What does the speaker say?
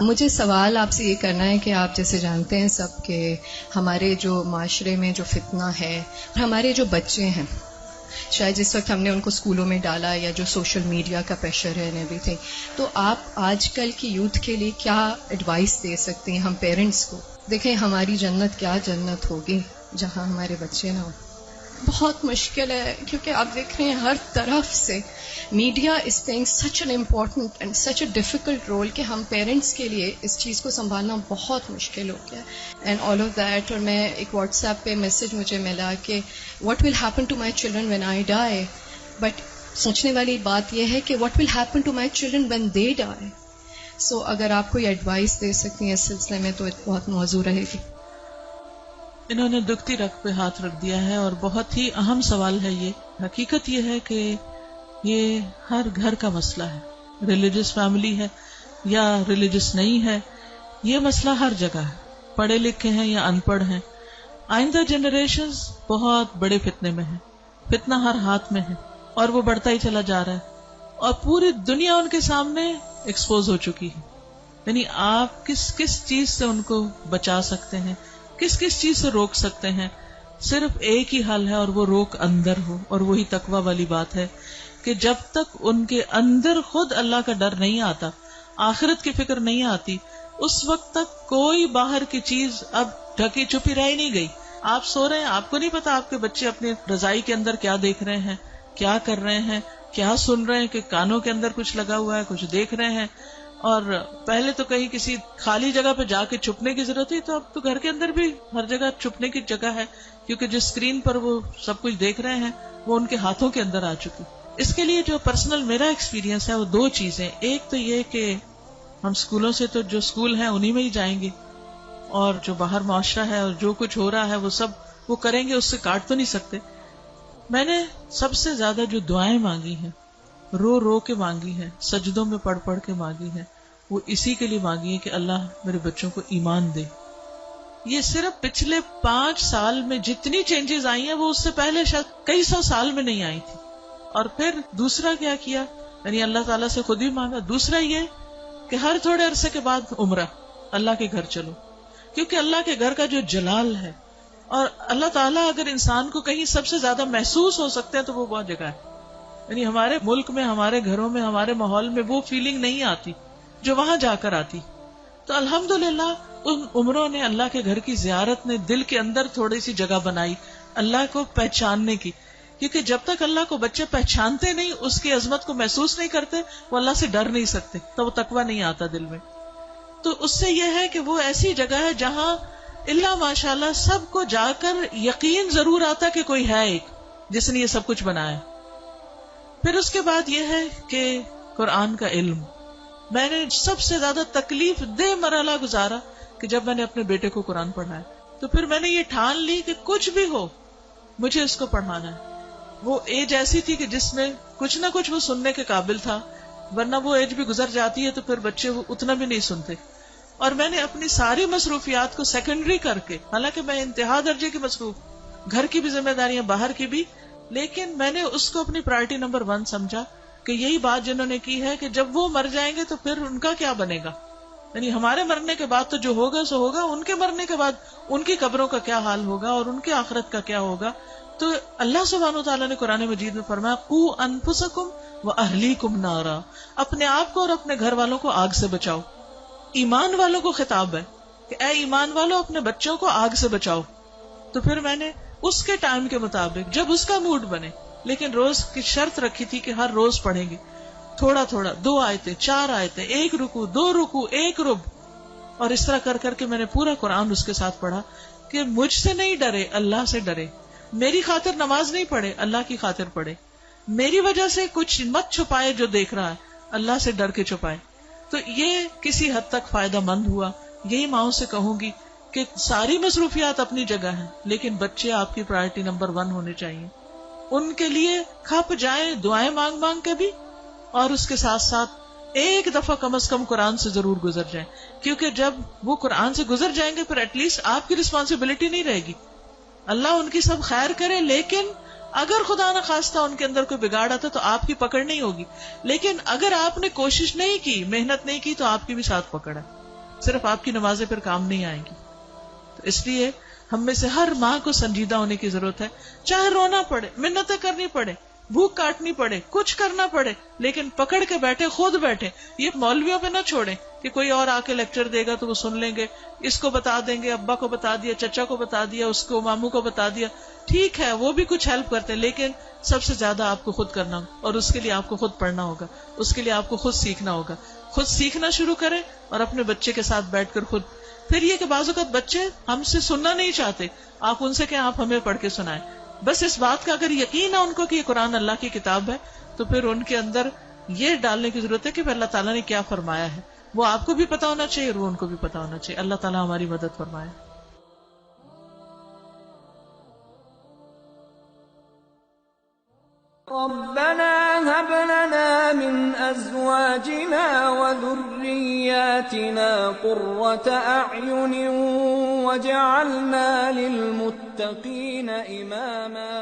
مجھے سوال آپ سے یہ کرنا ہے کہ آپ جیسے جانتے ہیں سب کہ ہمارے جو معاشرے میں جو فتنہ ہے، ہمارے جو بچے ہیں، شاید جس وقت ہم نے ان کو اسکولوں میں ڈالا یا جو سوشل میڈیا کا پریشر ہے ایوری تھنگ، تو آپ آج کل کی یوتھ کے لیے کیا ایڈوائس دے سکتے ہیں ہم پیرنٹس کو؟ دیکھیں ہماری جنت کیا جنت ہوگی جہاں ہمارے بچے نہ ہوں. بہت مشکل ہے کیونکہ آپ دیکھ رہے ہیں ہر طرف سے media is playing such an important and such a difficult role کہ ہم پیرنٹس کے لیے اس چیز کو سنبھالنا بہت مشکل ہو گیا اینڈ آل آف دیٹ. اور میں ایک واٹس ایپ پہ میسج مجھے ملا کہ what will happen to my children when I die, but سوچنے والی بات یہ ہے کہ what will happen to my children when they die. So اگر آپ کوئی ایڈوائس دے سکتی ہیں اس سلسلے میں تو بہت موزوں رہے گی. انہوں نے دکھتی رگ پہ ہاتھ رکھ دیا ہے اور بہت ہی اہم سوال ہے یہ. حقیقت یہ ہے کہ یہ ہر گھر کا مسئلہ ہے، ریلیجس فیملی ہے یا ریلیجس نہیں ہے، یہ مسئلہ ہر جگہ ہے، پڑھے لکھے ہیں یا ان پڑھ ہیں. آئندہ جنریشنز بہت بڑے فتنے میں ہیں، فتنہ ہر ہاتھ میں ہے اور وہ بڑھتا ہی چلا جا رہا ہے اور پوری دنیا ان کے سامنے ایکسپوز ہو چکی ہے. یعنی آپ کس کس چیز سے ان کو بچا سکتے ہیں، کس کس چیز سے روک سکتے ہیں؟ صرف ایک ہی حل ہے اور وہ روک اندر ہو، اور وہی تقویٰ والی بات ہے کہ جب تک ان کے اندر خود اللہ کا ڈر نہیں آتا، آخرت کی فکر نہیں آتی، اس وقت تک کوئی باہر کی چیز اب ڈھکی چھپی رہ ہی نہیں گئی. آپ سو رہے ہیں، آپ کو نہیں پتا آپ کے بچے اپنے رضائی کے اندر کیا دیکھ رہے ہیں، کیا کر رہے ہیں، کیا سن رہے ہیں، کہ کانوں کے اندر کچھ لگا ہوا ہے، کچھ دیکھ رہے ہیں. اور پہلے تو کہیں کسی خالی جگہ پہ جا کے چھپنے کی ضرورت تھی، تو اب تو گھر کے اندر بھی ہر جگہ چھپنے کی جگہ ہے، کیونکہ جس اسکرین پر وہ سب کچھ دیکھ رہے ہیں وہ ان کے ہاتھوں کے اندر آ چکی. اس کے لیے جو پرسنل میرا ایکسپیرینس ہے وہ دو چیزیں. ایک تو یہ کہ ہم اسکولوں سے تو جو اسکول ہیں انہی میں ہی جائیں گے، اور جو باہر معاشرہ ہے اور جو کچھ ہو رہا ہے وہ سب وہ کریں گے، اس سے کاٹ تو نہیں سکتے. میں نے سب سے زیادہ جو دعائیں مانگی ہیں، رو رو کے مانگی ہیں، سجدوں میں پڑھ پڑھ کے مانگی ہیں، وہ اسی کے لیے مانگی ہے کہ اللہ میرے بچوں کو ایمان دے. یہ صرف پچھلے 5 سال میں جتنی چینجز آئی ہیں وہ اس سے پہلے شاید کئی 100 سال میں نہیں آئی تھی. اور پھر دوسرا کیا کیا، یعنی اللہ تعالیٰ سے خود ہی مانگا. دوسرا یہ کہ ہر تھوڑے عرصے کے بعد عمرہ، اللہ کے گھر چلو، کیونکہ اللہ کے گھر کا جو جلال ہے، اور اللہ تعالیٰ اگر انسان کو کہیں سب سے زیادہ محسوس ہو سکتے ہیں تو وہ بہت جگہ ہے. یعنی ہمارے ملک میں، ہمارے گھروں میں، ہمارے ماحول میں وہ فیلنگ نہیں آتی جو وہاں جا کر آتی. تو الحمدللہ ان عمروں نے، اللہ کے گھر کی زیارت نے دل کے اندر تھوڑی سی جگہ بنائی اللہ کو پہچاننے کی. کیونکہ جب تک اللہ کو بچے پہچانتے نہیں، اس کی عظمت کو محسوس نہیں کرتے، وہ اللہ سے ڈر نہیں سکتے، تو وہ تقویٰ نہیں آتا دل میں. تو اس سے یہ ہے کہ وہ ایسی جگہ ہے جہاں اللہ ماشاءاللہ سب کو جا کر یقین ضرور آتا کہ کوئی ہے ایک جس نے یہ سب کچھ بنایا. پھر اس کے بعد یہ ہے کہ قرآن کا علم. میں نے سب سے زیادہ تکلیف دہ مرحلہ گزارا کہ جب میں نے اپنے بیٹے کو قرآن پڑھایا، تو پھر میں نے یہ ٹھان لی کہ کچھ بھی ہو مجھے اس کو پڑھانا ہے. وہ ایج ایسی تھی کہ جس میں کچھ نہ کچھ وہ سننے کے قابل تھا، ورنہ وہ ایج بھی گزر جاتی ہے تو پھر بچے وہ اتنا بھی نہیں سنتے. اور میں نے اپنی ساری مصروفیات کو سیکنڈری کر کے، حالانکہ میں انتہا درجے کی مصروف، گھر کی بھی ذمہ داریاں، باہر کی بھی، لیکن میں نے اس کو اپنی پرائرٹی نمبر 1 سمجھا کہ یہی بات جنہوں نے کی ہے کہ جب وہ مر جائیں گے تو پھر ان کا کیا بنے گا. یعنی ہمارے مرنے کے بعد تو جو ہوگا سو ہوگا، ان کے مرنے کے بعد ان کی قبروں کا کیا حال ہوگا اور ان کی آخرت کا کیا ہوگا. تو اللہ سبحانہ وتعالیٰ نے قرآن مجید میں فرمایا قوا انفسکم واہلیکم نارا، اپنے آپ کو اور اپنے گھر والوں کو آگ سے بچاؤ. ایمان والوں کو خطاب ہے کہ اے ایمان والوں اپنے بچوں کو آگ سے بچاؤ. تو پھر میں نے اس کے ٹائم کے مطابق جب اس کا موڈ بنے، لیکن روز کی شرط رکھی تھی کہ ہر روز پڑھیں گے تھوڑا تھوڑا، 2 آیتیں 4 آیتیں، 1 رکوع 2 رکوع 1 رب، اور اس طرح کر کر کے میں نے پورا قرآن اس کے ساتھ پڑھا کہ مجھ سے نہیں ڈرے، اللہ سے ڈرے. میری خاطر نماز نہیں پڑھے، اللہ کی خاطر پڑھے. میری وجہ سے کچھ مت چھپائے جو دیکھ رہا ہے، اللہ سے ڈر کے چھپائے. تو یہ کسی حد تک فائدہ مند ہوا. یہی ماؤں سے کہوں گی کہ ساری مصروفیات اپنی جگہ ہیں، لیکن بچے آپ کی پرائرٹی نمبر 1 ہونے چاہیے. ان کے لیے کھپ جائیں دعائیں مانگ مانگ کے بھی، اور اس کے ساتھ ساتھ ایک دفعہ کم از کم قرآن سے ضرور گزر جائیں. کیونکہ جب وہ قرآن سے گزر جائیں گے پھر ایٹ لیسٹ آپ کی رسپانسبلٹی نہیں رہے گی. اللہ ان کی سب خیر کرے، لیکن اگر خدا نہ خواستہ ان کے اندر کوئی بگاڑ آتا تو آپ کی پکڑ نہیں ہوگی. لیکن اگر آپ نے کوشش نہیں کی، محنت نہیں کی، تو آپ کی بھی ساتھ پکڑ ہے. صرف آپ کی نمازیں پھر کام نہیں آئیں گی. تو اس لیے ہم میں سے ہر ماں کو سنجیدہ ہونے کی ضرورت ہے. چاہے رونا پڑے، منتیں کرنی پڑے، بھوک کاٹنی پڑے، کچھ کرنا پڑے، لیکن پکڑ کے بیٹھے، خود بیٹھے. یہ مولویوں پہ نہ چھوڑیں کہ کوئی اور آ کے لیکچر دے گا تو وہ سن لیں گے، اس کو بتا دیں گے، ابا کو بتا دیا، چچا کو بتا دیا، اس کو ماموں کو بتا دیا. ٹھیک ہے وہ بھی کچھ ہیلپ کرتے ہیں، لیکن سب سے زیادہ آپ کو خود کرنا ہوگا، اور اس کے لیے آپ کو خود پڑھنا ہوگا، اس کے لیے آپ کو خود سیکھنا ہوگا. خود سیکھنا شروع کریں اور اپنے بچے کے ساتھ بیٹھ کر خود. پھر یہ کہ بعض اوقات بچے ہم سے سننا نہیں چاہتے، آپ ان سے کہیں آپ ہمیں پڑھ کے سنائیں. بس اس بات کا اگر یقین ہے ان کو کہ یہ قرآن اللہ کی کتاب ہے، تو پھر ان کے اندر یہ ڈالنے کی ضرورت ہے کہ اللہ تعالیٰ نے کیا فرمایا ہے. وہ آپ کو بھی پتا ہونا چاہیے اور وہ ان کو بھی پتا ہونا چاہیے. اللہ تعالیٰ ہماری مدد فرمائے. ربنا هب لنا من ازواجنا وذرياتنا قرة اعين واجعلنا للمتقين اماما.